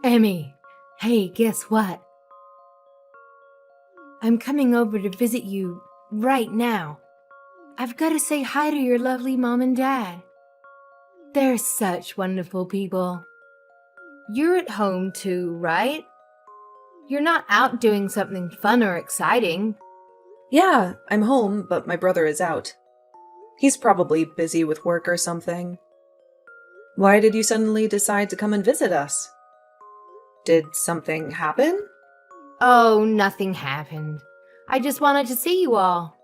Emmy, hey, guess what? I'm coming over to visit you right now. I've got to say hi to your lovely mom and dad. They're such wonderful people. You're at home too, right? You're not out doing something fun or exciting. Yeah, I'm home, but my brother is out. He's probably busy with work or something. Why did you suddenly decide to come and visit us? Did something happen? Oh, nothing happened. I just wanted to see you all.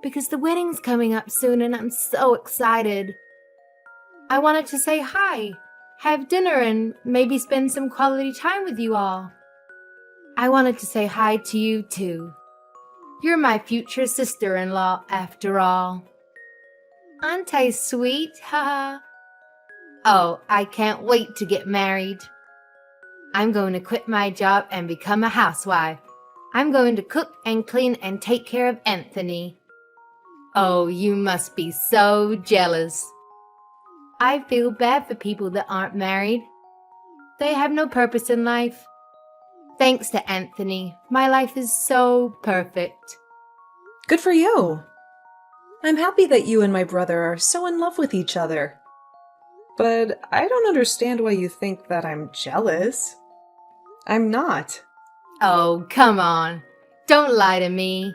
Because the wedding's coming up soon and I'm so excited. I wanted to say hi, have dinner, and maybe spend some quality time with you all. I wanted to say hi to you too. You're my future sister-in-law after all. Aren't I sweet? Haha. Oh, I can't wait to get married. I'm going to quit my job and become a housewife. I'm going to cook and clean and take care of Anthony. Oh, you must be so jealous. I feel bad for people that aren't married. They have no purpose in life. Thanks to Anthony, my life is so perfect. Good for you. I'm happy that you and my brother are so in love with each other. But I don't understand why you think that I'm jealous. I'm not. Oh, come on. Don't lie to me.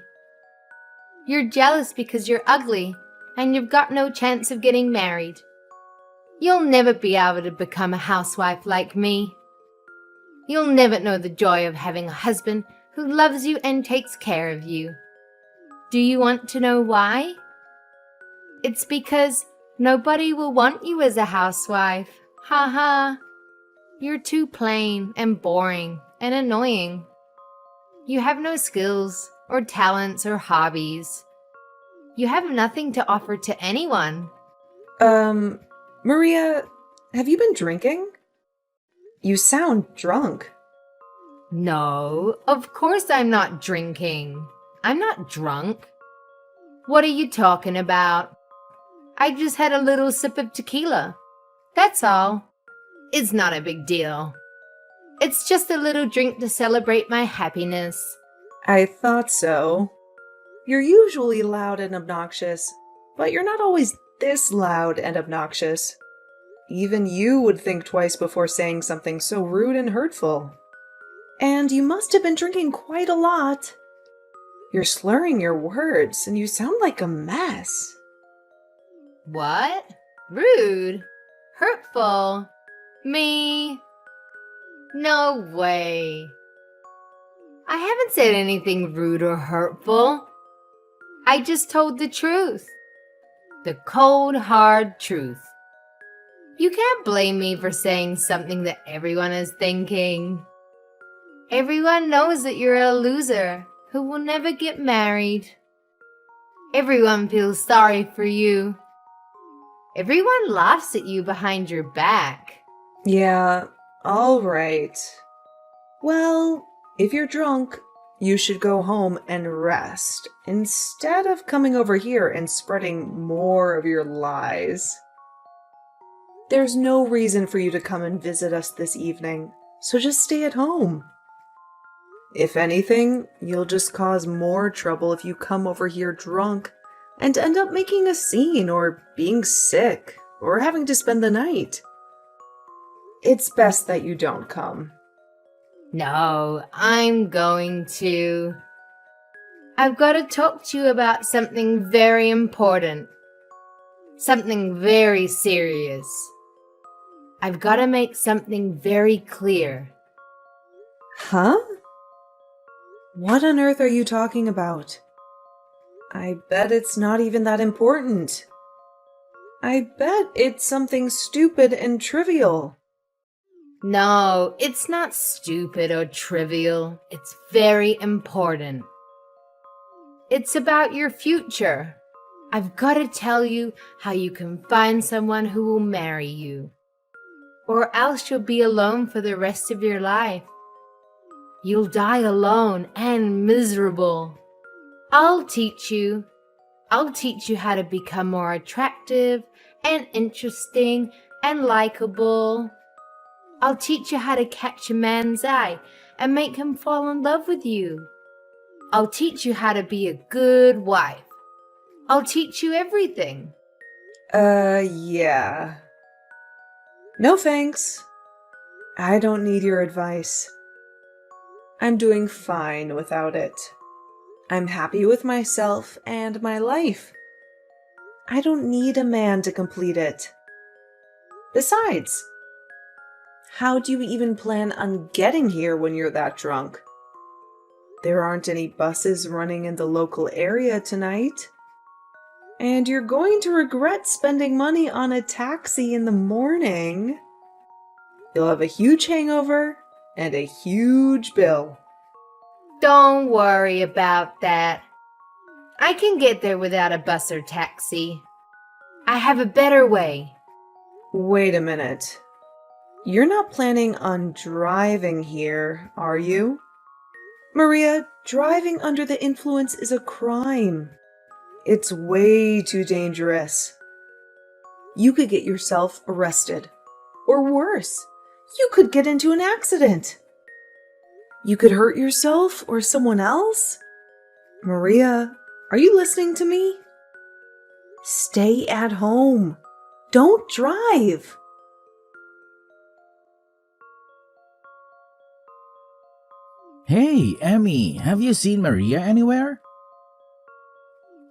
You're jealous because you're ugly and you've got no chance of getting married. You'll never be able to become a housewife like me. You'll never know the joy of having a husband who loves you and takes care of you. Do you want to know why? It's because nobody will want you as a housewife. Ha ha. You're too plain and boring and annoying. You have no skills or talents or hobbies. You have nothing to offer to anyone. Maria, have you been drinking? You sound drunk. No, of course I'm not drinking. I'm not drunk. What are you talking about? I just had a little sip of tequila. That's all. It's not a big deal. It's just a little drink to celebrate my happiness. I thought so. You're usually loud and obnoxious, but you're not always this loud and obnoxious. Even you would think twice before saying something so rude and hurtful. And you must have been drinking quite a lot. You're slurring your words, and you sound like a mess. What? Rude? Hurtful? Me? No way. I haven't said anything rude or hurtful. I just told the truth. The cold, hard truth. You can't blame me for saying something that everyone is thinking. Everyone knows that you're a loser who will never get married. Everyone feels sorry for you. Everyone laughs at you behind your back. Yeah, all right. Well, if you're drunk, you should go home and rest instead of coming over here and spreading more of your lies. There's no reason for you to come and visit us this evening, so just stay at home. If anything, you'll just cause more trouble if you come over here drunk and end up making a scene or being sick or having to spend the night. It's best that you don't come. No, I'm going to. I've got to talk to you about something very important. Something very serious. I've got to make something very clear. Huh? What on earth are you talking about? I bet it's not even that important. I bet it's something stupid and trivial. No, it's not stupid or trivial. It's very important. It's about your future. I've got to tell you how you can find someone who will marry you. Or else you'll be alone for the rest of your life. You'll die alone and miserable. I'll teach you. I'll teach you how to become more attractive and interesting and likable. I'll teach you how to catch a man's eye and make him fall in love with you. I'll teach you how to be a good wife. I'll teach you everything. Yeah. No thanks. I don't need your advice. I'm doing fine without it. I'm happy with myself and my life. I don't need a man to complete it. Besides, how do you even plan on getting here when you're that drunk? There aren't any buses running in the local area tonight. And you're going to regret spending money on a taxi in the morning. You'll have a huge hangover and a huge bill. Don't worry about that. I can get there without a bus or taxi. I have a better way. Wait a minute. You're not planning on driving here, are you? Maria, driving under the influence is a crime. It's way too dangerous. You could get yourself arrested. Or worse, you could get into an accident. You could hurt yourself or someone else. Maria, are you listening to me? Stay at home. Don't drive. Hey, Emmy, have you seen Maria anywhere?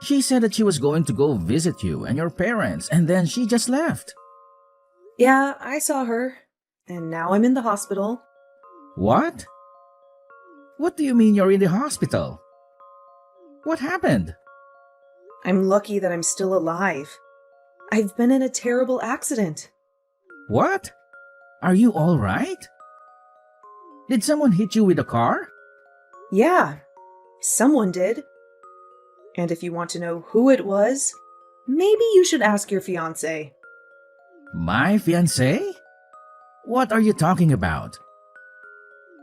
She said that she was going to go visit you and your parents, and then she just left. Yeah, I saw her. And now I'm in the hospital. What? What do you mean you're in the hospital? What happened? I'm lucky that I'm still alive. I've been in a terrible accident. What? Are you all right? Did someone hit you with a car? Yeah, someone did. And if you want to know who it was, maybe you should ask your fiancé. My fiancé? What are you talking about?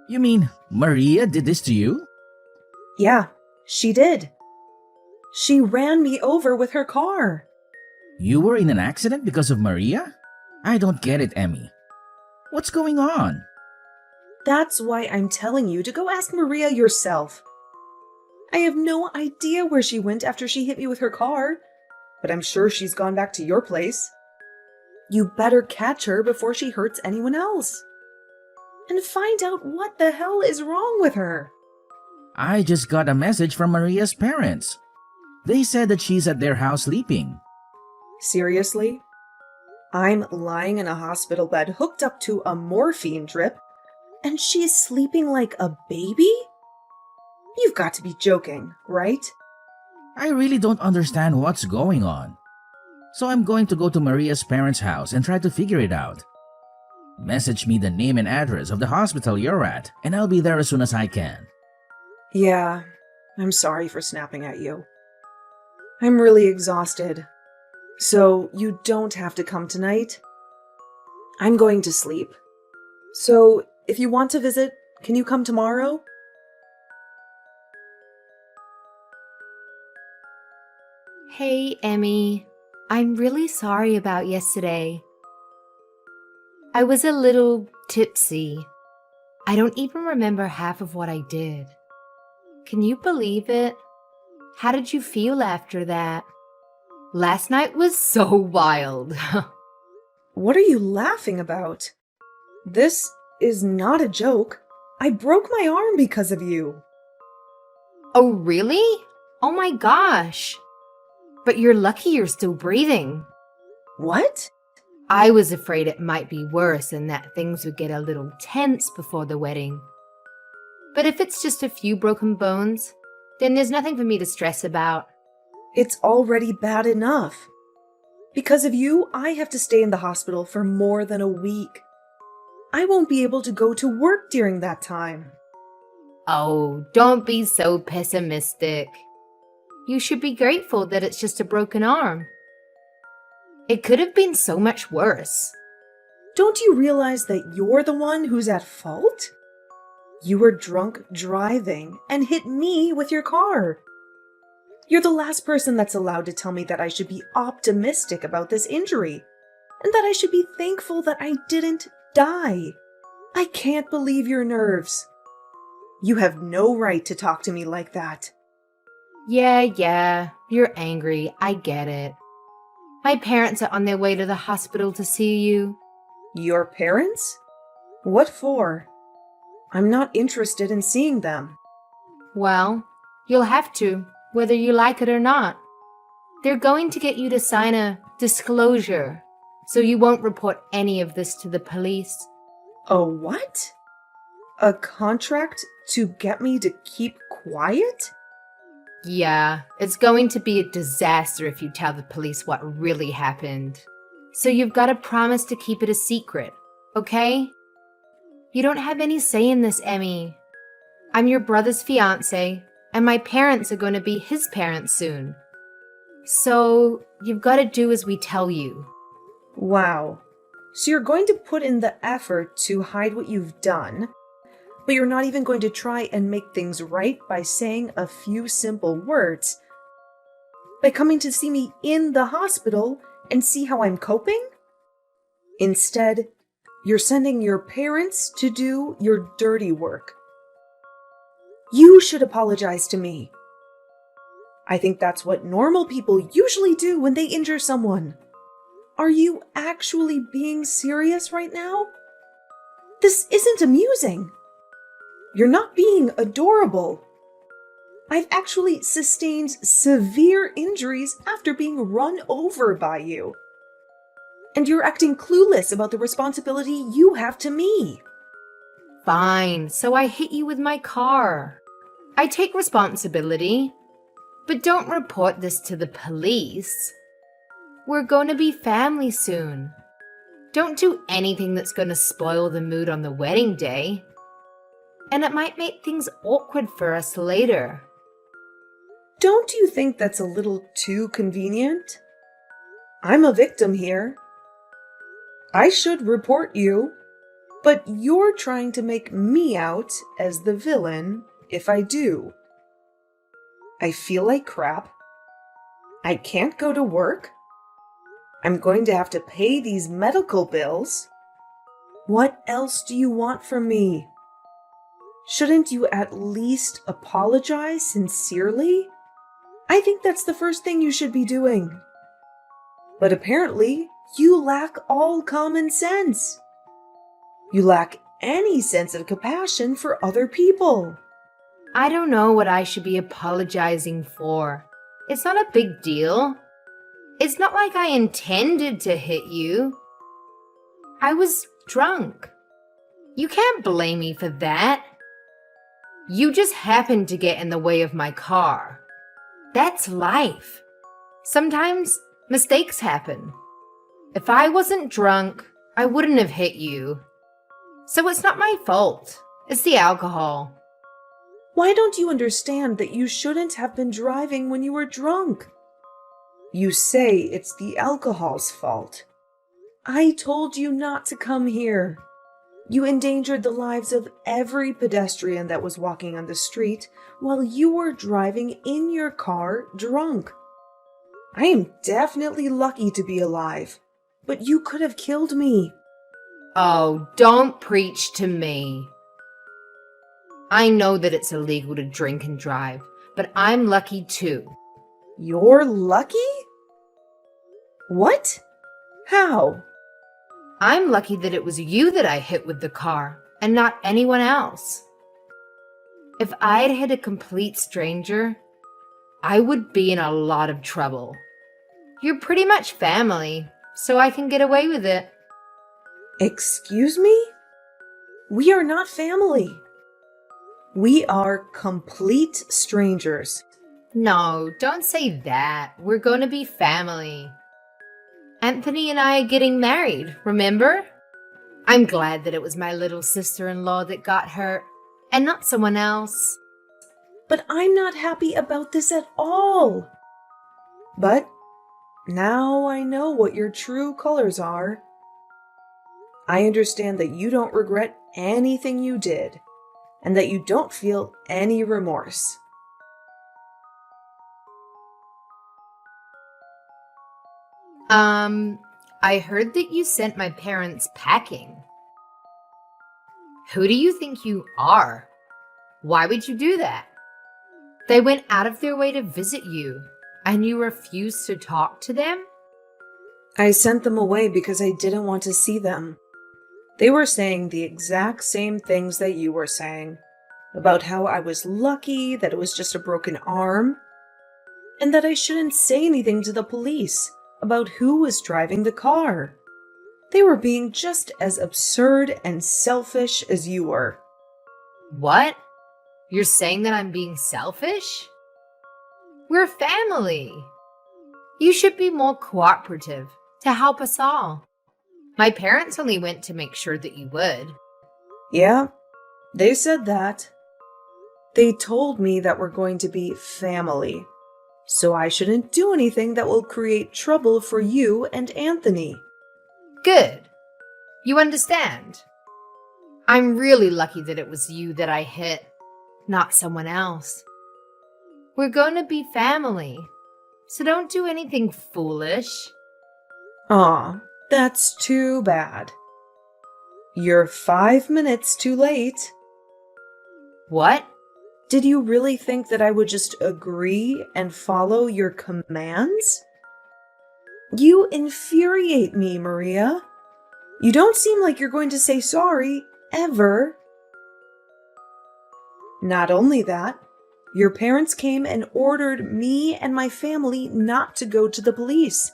You mean Maria did this to you? Yeah, she did. She ran me over with her car. You were in an accident because of Maria? I don't get it, Emmy. What's going on? That's why I'm telling you to go ask Maria yourself. I have no idea where she went after she hit me with her car, but I'm sure she's gone back to your place. You better catch her before she hurts anyone else. And find out what the hell is wrong with her. I just got a message from Maria's parents. They said that she's at their house sleeping. Seriously? I'm lying in a hospital bed hooked up to a morphine drip, and she's sleeping like a baby? You've got to be joking, right? I really don't understand what's going on. So I'm going to go to Maria's parents' house and try to figure it out. Message me the name and address of the hospital you're at, and I'll be there as soon as I can. Yeah, I'm sorry for snapping at you. I'm really exhausted. So you don't have to come tonight. I'm going to sleep. So if you want to visit, can you come tomorrow? Hey, Emmy. I'm really sorry about yesterday. I was a little tipsy. I don't even remember half of what I did. Can you believe it? How did you feel after that? Last night was so wild. What are you laughing about? This is not a joke. I broke my arm because of you. Oh, really? Oh my gosh. But you're lucky you're still breathing. What? I was afraid it might be worse and that things would get a little tense before the wedding. But if it's just a few broken bones, then there's nothing for me to stress about. It's already bad enough. Because of you, I have to stay in the hospital for more than a week. I won't be able to go to work during that time. Oh, don't be so pessimistic. You should be grateful that it's just a broken arm. It could have been so much worse. Don't you realize that you're the one who's at fault? You were drunk driving and hit me with your car. You're the last person that's allowed to tell me that I should be optimistic about this injury and that I should be thankful that I didn't die. I can't believe your nerves. You have no right to talk to me like that. Yeah, you're angry. I get it. My parents are on their way to the hospital to see you. Your parents? What for? I'm not interested in seeing them. Well, you'll have to, whether you like it or not. They're going to get you to sign a disclosure, so you won't report any of this to the police. A what? A contract to get me to keep quiet? Yeah, it's going to be a disaster if you tell the police what really happened. So you've got to promise to keep it a secret, okay? You don't have any say in this, Emmy. I'm your brother's fiance, and my parents are going to be his parents soon. So you've got to do as we tell you. Wow. So you're going to put in the effort to hide what you've done, but you're not even going to try and make things right by saying a few simple words? By coming to see me in the hospital and see how I'm coping? Instead, you're sending your parents to do your dirty work. You should apologize to me. I think that's what normal people usually do when they injure someone. Are you actually being serious right now? This isn't amusing. You're not being adorable. I've actually sustained severe injuries after being run over by you. And you're acting clueless about the responsibility you have to me. Fine, so I hit you with my car. I take responsibility. But don't report this to the police. We're going to be family soon. Don't do anything that's going to spoil the mood on the wedding day. And it might make things awkward for us later. Don't you think that's a little too convenient? I'm a victim here. I should report you, but you're trying to make me out as the villain if I do. I feel like crap. I can't go to work. I'm going to have to pay these medical bills. What else do you want from me? Shouldn't you at least apologize sincerely? I think that's the first thing you should be doing. But apparently, you lack all common sense. You lack any sense of compassion for other people. I don't know what I should be apologizing for. It's not a big deal. It's not like I intended to hit you. I was drunk. You can't blame me for that. You just happened to get in the way of my car. That's life. Sometimes mistakes happen. If I wasn't drunk, I wouldn't have hit you. So it's not my fault. It's the alcohol. Why don't you understand that you shouldn't have been driving when you were drunk? You say it's the alcohol's fault. I told you not to come here. You endangered the lives of every pedestrian that was walking on the street while you were driving in your car drunk. I am definitely lucky to be alive, but you could have killed me. Oh, don't preach to me. I know that it's illegal to drink and drive, but I'm lucky too. You're lucky? What? How? I'm lucky that it was you that I hit with the car and not anyone else. If I'd hit a complete stranger, I would be in a lot of trouble. You're pretty much family, so I can get away with it. Excuse me? We are not family. We are complete strangers. No, don't say that. We're going to be family. Anthony and I are getting married, remember? I'm glad that it was my little sister-in-law that got hurt and not someone else. But I'm not happy about this at all. But now I know what your true colors are. I understand that you don't regret anything you did, and that you don't feel any remorse. I heard that you sent my parents packing. Who do you think you are? Why would you do that? They went out of their way to visit you, and you refused to talk to them? I sent them away because I didn't want to see them. They were saying the exact same things that you were saying, about how I was lucky, that it was just a broken arm, and that I shouldn't say anything to the police about who was driving the car. They were being just as absurd and selfish as you were. What? You're saying that I'm being selfish? We're family. You should be more cooperative to help us all. My parents only went to make sure that you would. Yeah, they said that. They told me that we're going to be family, so I shouldn't do anything that will create trouble for you and Anthony. Good. You understand. I'm really lucky that it was you that I hit, not someone else. We're going to be family, so don't do anything foolish. Aw, that's too bad. You're 5 minutes too late. What? Did you really think that I would just agree and follow your commands? You infuriate me, Maria. You don't seem like you're going to say sorry, ever. Not only that, your parents came and ordered me and my family not to go to the police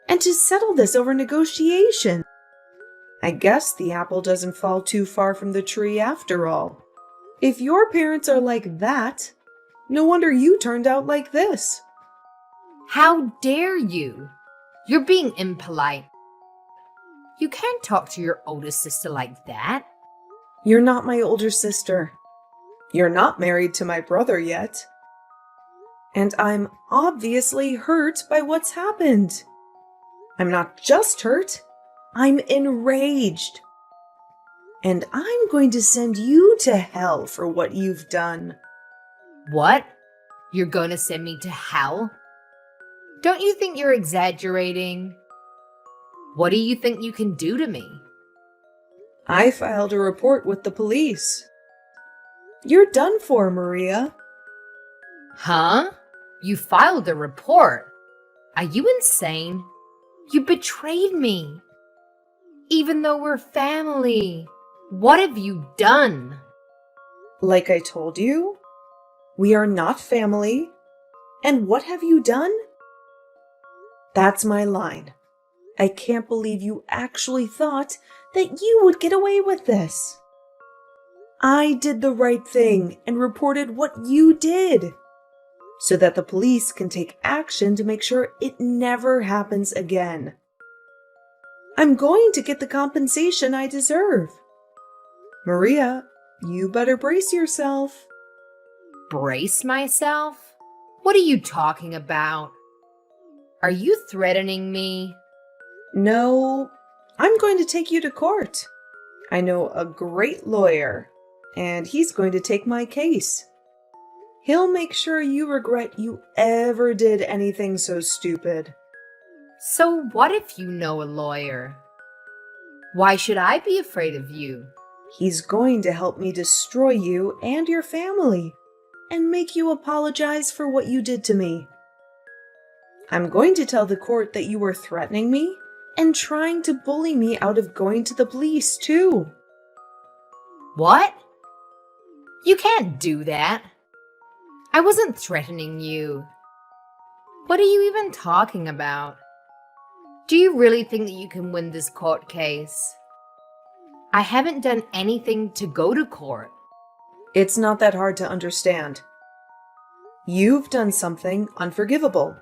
and to settle this over negotiation. I guess the apple doesn't fall too far from the tree after all. If your parents are like that, no wonder you turned out like this. How dare you? You're being impolite. You can't talk to your older sister like that. You're not my older sister. You're not married to my brother yet. And I'm obviously hurt by what's happened. I'm not just hurt, I'm enraged. And I'm going to send you to hell for what you've done. What? You're going to send me to hell? Don't you think you're exaggerating? What do you think you can do to me? I filed a report with the police. You're done for, Maria. Huh? You filed a report? Are you insane? You betrayed me. Even though we're family. What have you done? Like I told you, we are not family. And what have you done? That's my line. I can't believe you actually thought that you would get away with this. I did the right thing and reported what you did, so that the police can take action to make sure it never happens again. I'm going to get the compensation I deserve. Maria, you better brace yourself. Brace myself? What are you talking about? Are you threatening me? No, I'm going to take you to court. I know a great lawyer, and he's going to take my case. He'll make sure you regret you ever did anything so stupid. So what if you know a lawyer? Why should I be afraid of you? He's going to help me destroy you and your family, and make you apologize for what you did to me. I'm going to tell the court that you were threatening me and trying to bully me out of going to the police, too. What? You can't do that. I wasn't threatening you. What are you even talking about? Do you really think that you can win this court case? I haven't done anything to go to court. It's not that hard to understand. You've done something unforgivable,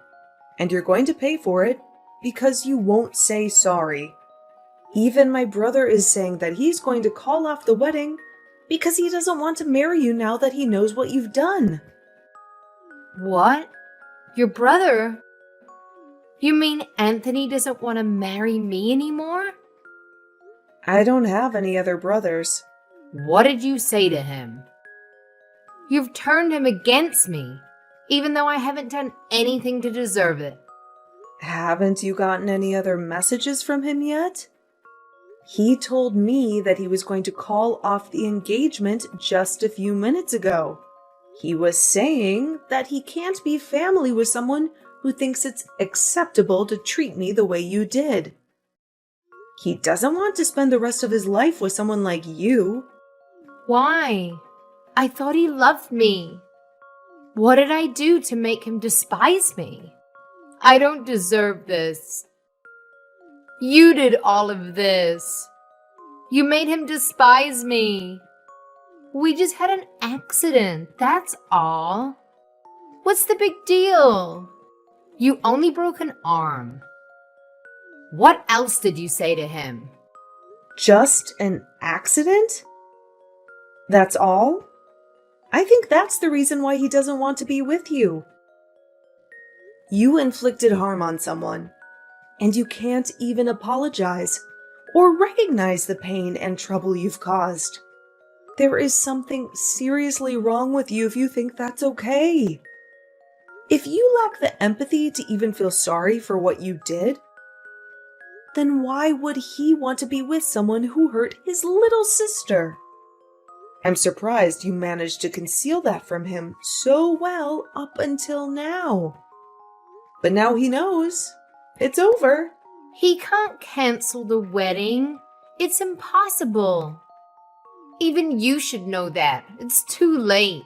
and you're going to pay for it because you won't say sorry. Even my brother is saying that he's going to call off the wedding because he doesn't want to marry you now that he knows what you've done. What? Your brother? You mean Anthony doesn't want to marry me anymore? I don't have any other brothers. What did you say to him? You've turned him against me, even though I haven't done anything to deserve it. Haven't you gotten any other messages from him yet? He told me that he was going to call off the engagement just a few minutes ago. He was saying that he can't be family with someone who thinks it's acceptable to treat me the way you did. He doesn't want to spend the rest of his life with someone like you. Why? I thought he loved me. What did I do to make him despise me? I don't deserve this. You did all of this. You made him despise me. We just had an accident, that's all. What's the big deal? You only broke an arm. What else did you say to him? Just an accident? That's all? I think that's the reason why he doesn't want to be with you. You inflicted harm on someone, and you can't even apologize or recognize the pain and trouble you've caused. There is something seriously wrong with you if you think that's okay. If you lack the empathy to even feel sorry for what you did, then why would he want to be with someone who hurt his little sister? I'm surprised you managed to conceal that from him so well up until now. But now he knows. It's over. He can't cancel the wedding. It's impossible. Even you should know that. It's too late.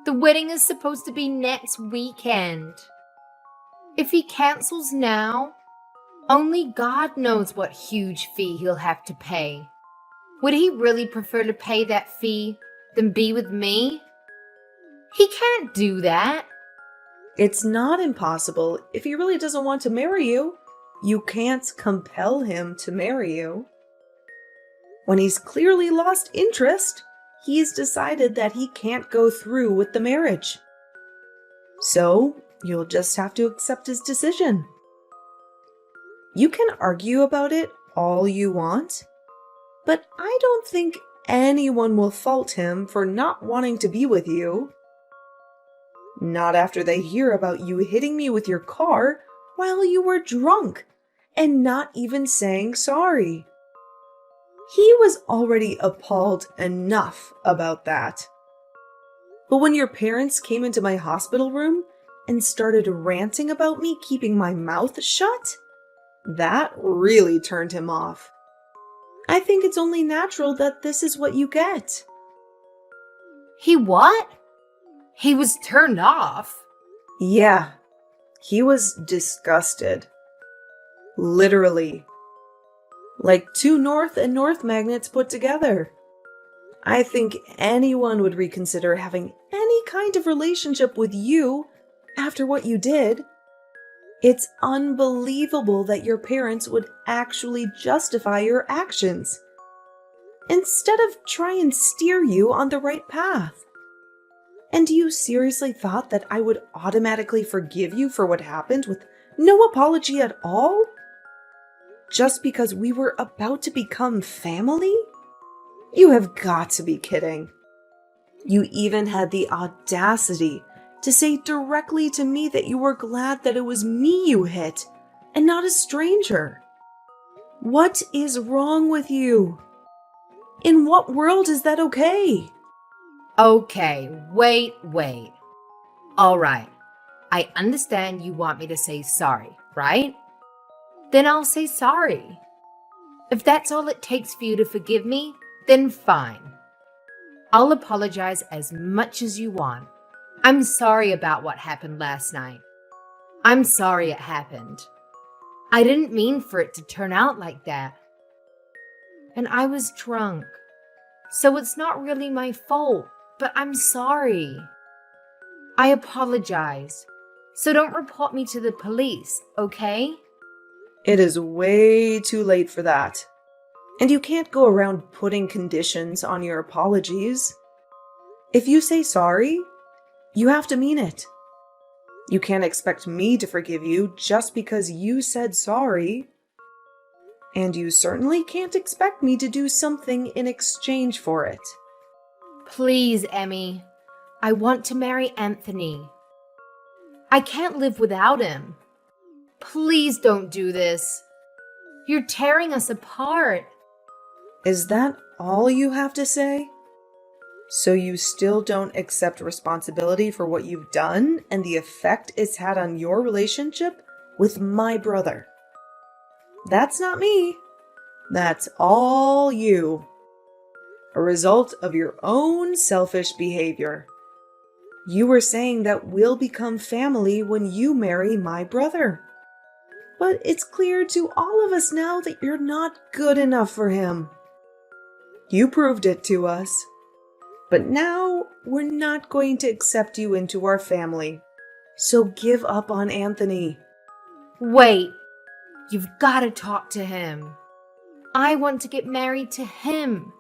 The wedding is supposed to be next weekend. If he cancels now, only God knows what huge fee he'll have to pay. Would he really prefer to pay that fee than be with me? He can't do that. It's not impossible if he really doesn't want to marry you. You can't compel him to marry you. When he's clearly lost interest, he's decided that he can't go through with the marriage. So, you'll just have to accept his decision. You can argue about it all you want, but I don't think anyone will fault him for not wanting to be with you. Not after they hear about you hitting me with your car while you were drunk and not even saying sorry. He was already appalled enough about that. But when your parents came into my hospital room and started ranting about me keeping my mouth shut, that really turned him off. I think it's only natural that this is what you get. He what? He was turned off. Yeah, he was disgusted. Literally. Like two north and north magnets put together. I think anyone would reconsider having any kind of relationship with you after what you did. It's unbelievable that your parents would actually justify your actions instead of try and steer you on the right path. And you seriously thought that I would automatically forgive you for what happened with no apology at all? Just because we were about to become family? You have got to be kidding. You even had the audacity to say directly to me that you were glad that it was me you hit and not a stranger. What is wrong with you? In what world is that okay? Okay, wait. All right, I understand you want me to say sorry, right? Then I'll say sorry. If that's all it takes for you to forgive me, then fine. I'll apologize as much as you want. I'm sorry about what happened last night. I'm sorry it happened. I didn't mean for it to turn out like that. And I was drunk. So it's not really my fault, but I'm sorry. I apologize. So don't report me to the police, okay? It is way too late for that. And you can't go around putting conditions on your apologies. If you say sorry, you have to mean it. You can't expect me to forgive you just because you said sorry. And you certainly can't expect me to do something in exchange for it. Please, Emmy. I want to marry Anthony. I can't live without him. Please don't do this. You're tearing us apart. Is that all you have to say? So you still don't accept responsibility for what you've done and the effect it's had on your relationship with my brother? That's not me. That's all you. A result of your own selfish behavior. You were saying that we'll become family when you marry my brother. But it's clear to all of us now that you're not good enough for him. You proved it to us. But now we're not going to accept you into our family. So give up on Anthony. Wait, you've got to talk to him. I want to get married to him.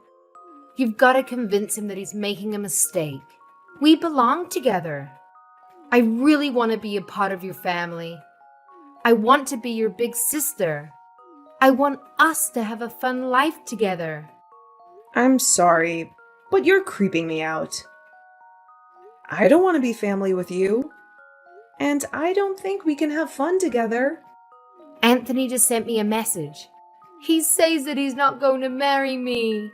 You've got to convince him that he's making a mistake. We belong together. I really want to be a part of your family. I want to be your big sister. I want us to have a fun life together. I'm sorry, but you're creeping me out. I don't want to be family with you. And I don't think we can have fun together. Anthony just sent me a message. He says that he's not going to marry me.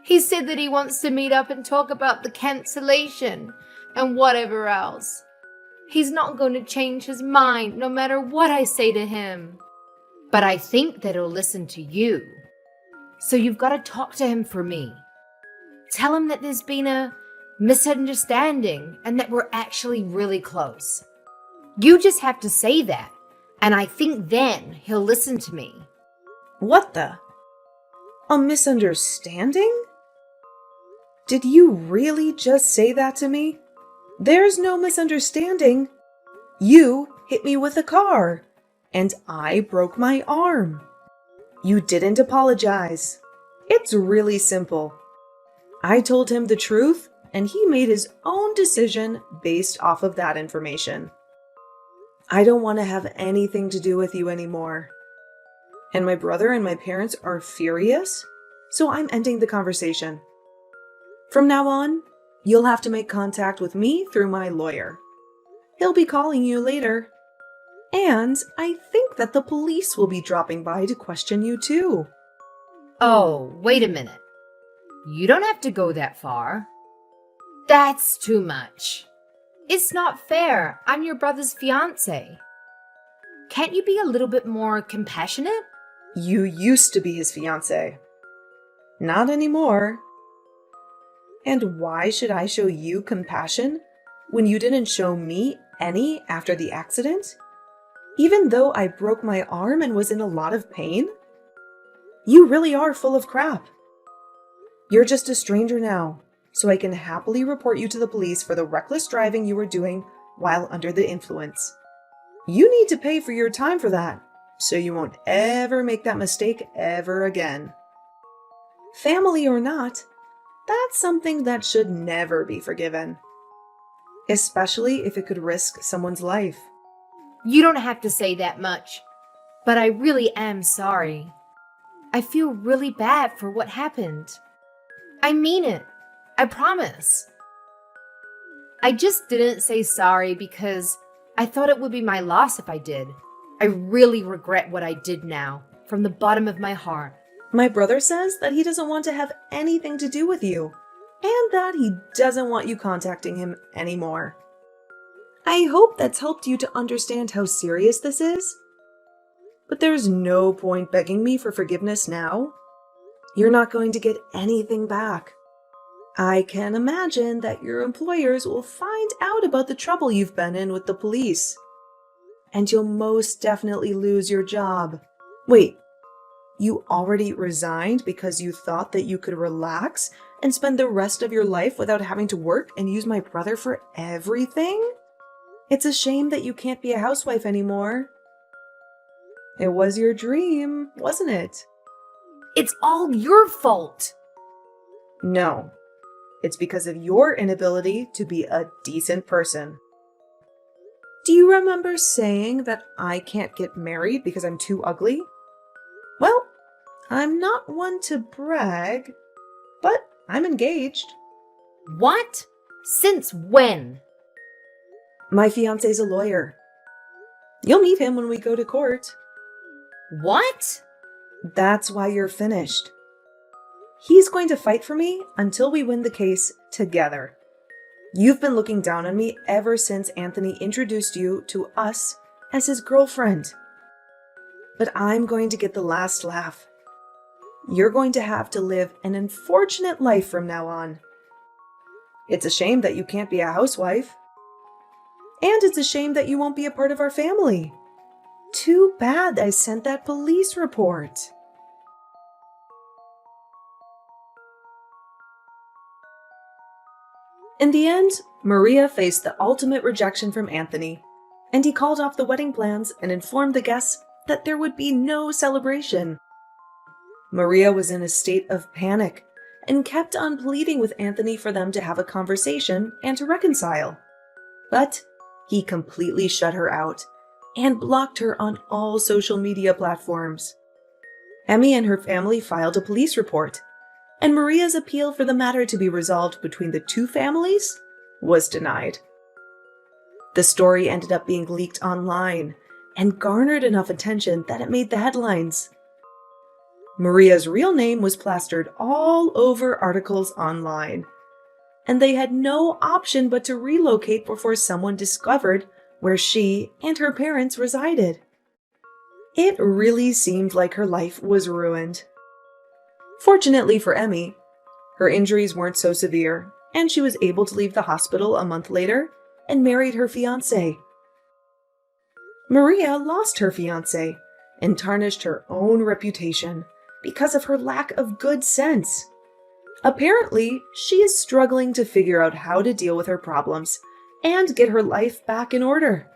He said that he wants to meet up and talk about the cancellation and whatever else. He's not going to change his mind no matter what I say to him. But I think that he'll listen to you. So you've got to talk to him for me. Tell him that there's been a misunderstanding and that we're actually really close. You just have to say that, and I think then he'll listen to me. What the? A misunderstanding? Did you really just say that to me? There's no misunderstanding. You hit me with a car, and I broke my arm. You didn't apologize. It's really simple. I told him the truth, and he made his own decision based off of that information. I don't want to have anything to do with you anymore. And my brother and my parents are furious, so I'm ending the conversation. From now on, you'll have to make contact with me through my lawyer. He'll be calling you later. And I think that the police will be dropping by to question you too. Oh, wait a minute. You don't have to go that far. That's too much. It's not fair. I'm your brother's fiance. Can't you be a little bit more compassionate? You used to be his fiance. Not anymore. And why should I show you compassion when you didn't show me any after the accident? Even though I broke my arm and was in a lot of pain? You really are full of crap. You're just a stranger now, so I can happily report you to the police for the reckless driving you were doing while under the influence. You need to pay for your time for that, so you won't ever make that mistake ever again. Family or not, that's something that should never be forgiven. Especially if it could risk someone's life. You don't have to say that much, but I really am sorry. I feel really bad for what happened. I mean it. I promise. I just didn't say sorry because I thought it would be my loss if I did. I really regret what I did now, from the bottom of my heart. My brother says that he doesn't want to have anything to do with you, and that he doesn't want you contacting him anymore. I hope that's helped you to understand how serious this is. But there's no point begging me for forgiveness now. You're not going to get anything back. I can imagine that your employers will find out about the trouble you've been in with the police. And you'll most definitely lose your job. Wait, you already resigned because you thought that you could relax and spend the rest of your life without having to work and use my brother for everything? It's a shame that you can't be a housewife anymore. It was your dream, wasn't it? It's all your fault. No, it's because of your inability to be a decent person. Do you remember saying that I can't get married because I'm too ugly? Well, I'm not one to brag, but I'm engaged. What? Since when? My fiancé's a lawyer. You'll meet him when we go to court. What? That's why you're finished. He's going to fight for me until we win the case together. You've been looking down on me ever since Anthony introduced you to us as his girlfriend. But I'm going to get the last laugh. You're going to have to live an unfortunate life from now on. It's a shame that you can't be a housewife. And it's a shame that you won't be a part of our family. Too bad I sent that police report. In the end, Maria faced the ultimate rejection from Anthony, and he called off the wedding plans and informed the guests that there would be no celebration. Maria was in a state of panic and kept on pleading with Anthony for them to have a conversation and to reconcile. But he completely shut her out and blocked her on all social media platforms. Emmy and her family filed a police report, and Maria's appeal for the matter to be resolved between the two families was denied. The story ended up being leaked online and garnered enough attention that it made the headlines. Maria's real name was plastered all over articles online, and they had no option but to relocate before someone discovered where she and her parents resided. It really seemed like her life was ruined. Fortunately for Emmy, her injuries weren't so severe, and she was able to leave the hospital a month later and married her fiancé. Maria lost her fiancé and tarnished her own reputation because of her lack of good sense. Apparently, she is struggling to figure out how to deal with her problems and get her life back in order.